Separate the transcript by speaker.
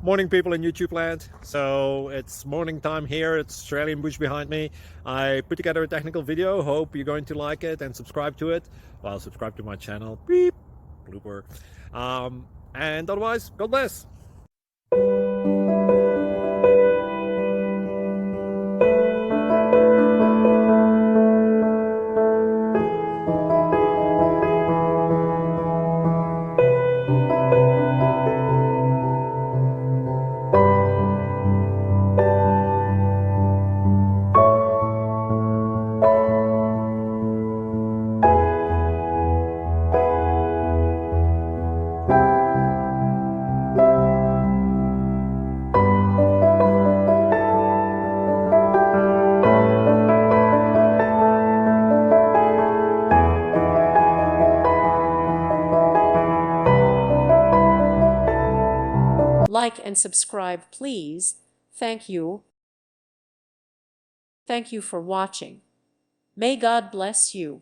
Speaker 1: Morning, people in YouTube land. So it's morning time here. It's Australian bush behind me. I put together a technical video. Hope you're going to like it and subscribe to it. Well, subscribe to my channel. Beep. Blooper. And otherwise, God bless.
Speaker 2: Like and subscribe, please. Thank you. Thank you for watching. May God bless you.